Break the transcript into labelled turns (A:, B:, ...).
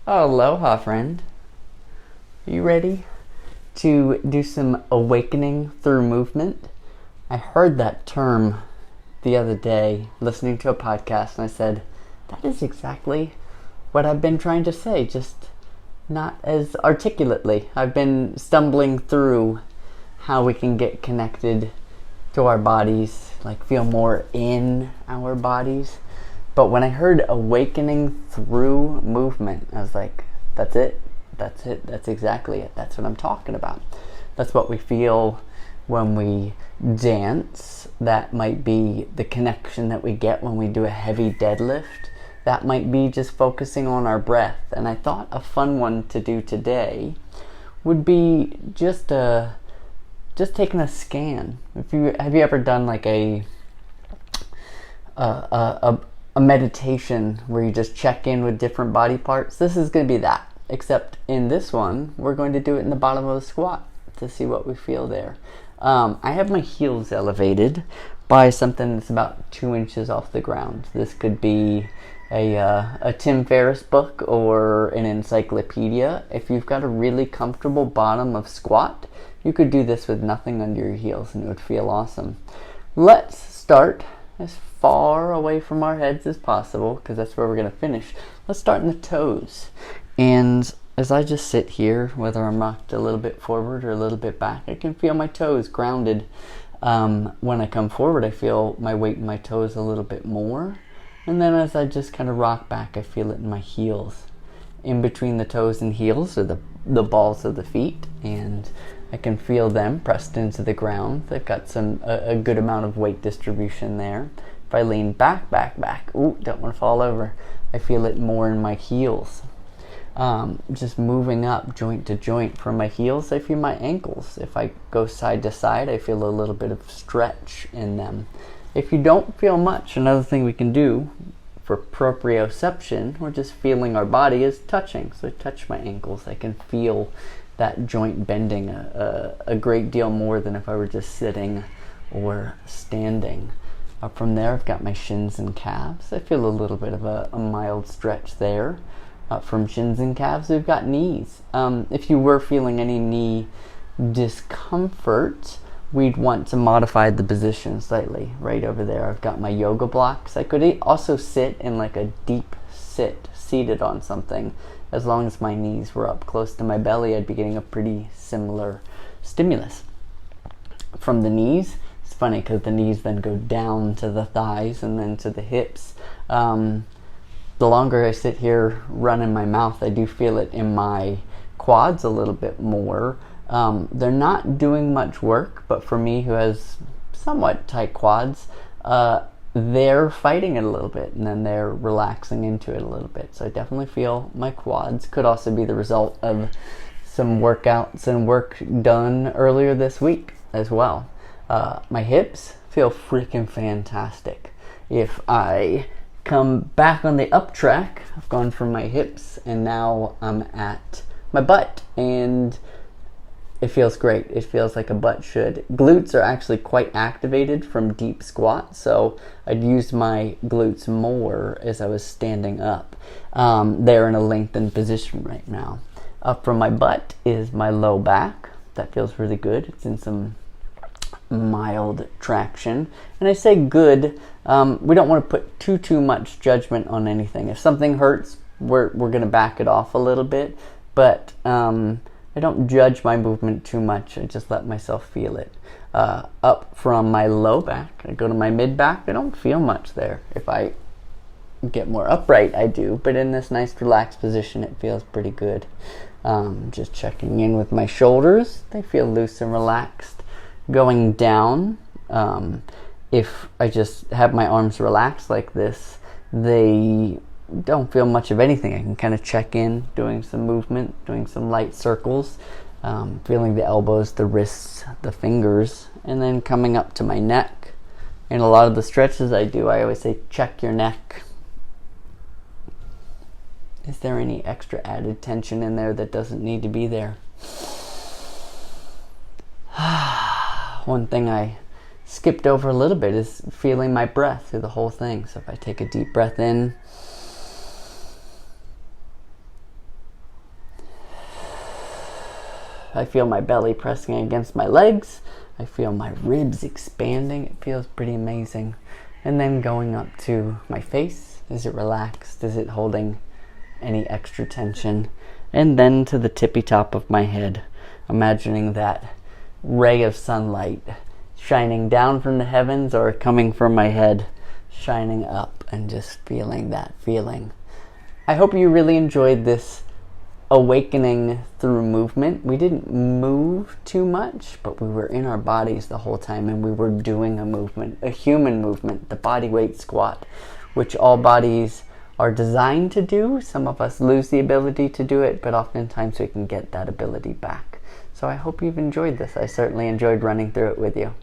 A: Aloha, friend. Are you ready to do some awakening through movement? I heard that term the other day listening to a podcast, and I said, that is exactly what I've been trying to say, just not as articulately. I've been stumbling through how we can get connected to our bodies, like feel more in our bodies. But when I heard awakening through movement, I was like, that's it, that's exactly it, that's what I'm talking about. That's what we feel when we dance. That might be the connection that we get when we do a heavy deadlift. That might be just focusing on our breath. And I thought a fun one to do today would be just taking a scan. Have you ever done like a meditation where you just check in with different body parts? This is going to be that, except in this one we're going to do it in the bottom of the squat to see what we feel there. I have my heels elevated by something that's about 2 inches off the ground. This could be a Tim Ferriss book or an encyclopedia. If you've got a really comfortable bottom of squat, you could do this with nothing under your heels and it would feel awesome. Let's start as far away from our heads as possible, because that's where we're going to finish. Let's start in the toes. And as I just sit here, whether I'm rocked a little bit forward or a little bit back, I can feel my toes grounded. When I come forward, I feel my weight in my toes a little bit more. And then as I just kind of rock back, I feel it in my heels. In between the toes and heels are the balls of the feet, and I can feel them pressed into the ground. They've got a good amount of weight distribution there. If I lean back, ooh, don't want to fall over, I feel it more in my heels. Just moving up joint to joint from my heels, I feel my ankles. If I go side to side, I feel a little bit of stretch in them. If you don't feel much, another thing we can do for proprioception, we're just feeling our body is touching. So I touch my ankles, I can feel that joint bending a great deal more than if I were just sitting or standing. Up from there, I've got my shins and calves. I feel a little bit of a mild stretch there. Up from shins and calves, we've got knees. If you were feeling any knee discomfort, we'd want to modify the position slightly. Right over there, I've got my yoga blocks. I could also sit in like a deep sit, seated on something. As long as my knees were up close to my belly, I'd be getting a pretty similar stimulus. From the knees, it's funny because the knees then go down to the thighs and then to the hips. The longer I sit here running my mouth, I do feel it in my quads a little bit more. They're not doing much work, but for me who has somewhat tight quads, they're fighting it a little bit and then they're relaxing into it a little bit. So I definitely feel my quads. Could also be the result of some workouts and work done earlier this week as well. My hips feel freaking fantastic. If I come back on the up track, I've gone from my hips and now I'm at my butt, and it feels great. It feels like a butt should. Glutes are actually quite activated from deep squat, so I'd used my glutes more as I was standing up. They're in a lengthened position right now. Up from my butt is my low back. That feels really good. It's in some mild traction. And I say good, we don't want to put too much judgment on anything. If something hurts, we're going to back it off a little bit, but I don't judge my movement too much. I just let myself feel it. Up from my low back, I go to my mid back. I don't feel much there. If I get more upright, I do, but in this nice relaxed position, it feels pretty good. Just checking in with my shoulders. They feel loose and relaxed. Going down, if I just have my arms relaxed like this, they don't feel much of anything. I can kind of check in, doing some movement, doing some light circles, feeling the elbows, the wrists, the fingers, and then coming up to my neck. And a lot of the stretches I do, I always say, check your neck. Is there any extra added tension in there that doesn't need to be there? One thing I skipped over a little bit is feeling my breath through the whole thing. So if I take a deep breath in I feel my belly pressing against my legs. I feel my ribs expanding. It feels pretty amazing. And then going up to my face. Is it relaxed? Is it holding any extra tension? And then to the tippy top of my head, imagining that ray of sunlight shining down from the heavens or coming from my head, shining up, and just feeling that feeling. I hope you really enjoyed this awakening through movement. We didn't move too much, but we were in our bodies the whole time, and we were doing a movement, a human movement, the body weight squat, which all bodies are designed to do. Some of us lose the ability to do it, but oftentimes we can get that ability back. So I hope you've enjoyed this. I certainly enjoyed running through it with you.